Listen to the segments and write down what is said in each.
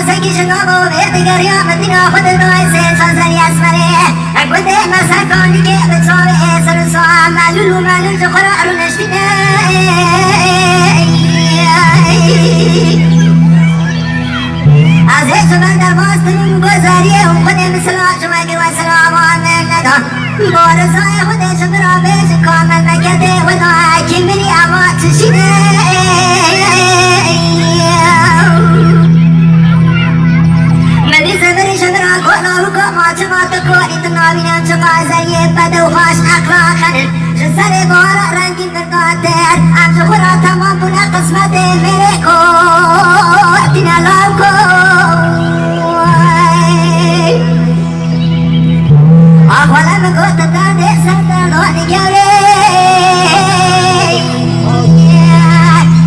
سکی شنابو بیت گریا مدینا خود دوی سه چازنی اسمره اگوده مسکانی که بچاره سر سوام ملولو ملول جخورا رو نشتینه از هیچ من در باستنون گذاریه هم خود مثل آجمگی و سلامان ندان بارزای خودش برا بیش کامل نگرده و داکی منی اما چشیده منی زمری شمرا کولا و کما چما تکوری تنابینم چما زریه بده و خوش اخلاقن جسر بارا رنگی برداتر ام جخورا تمام بنا قسمت میره کو اتنا لام کو آخوالا مگوت داده سردر دوانی گوری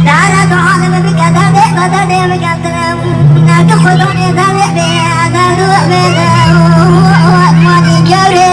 دارا دعانه بگه داده بداده مگترم نگه خودانه داده بیادادو بدو اتمانی گوری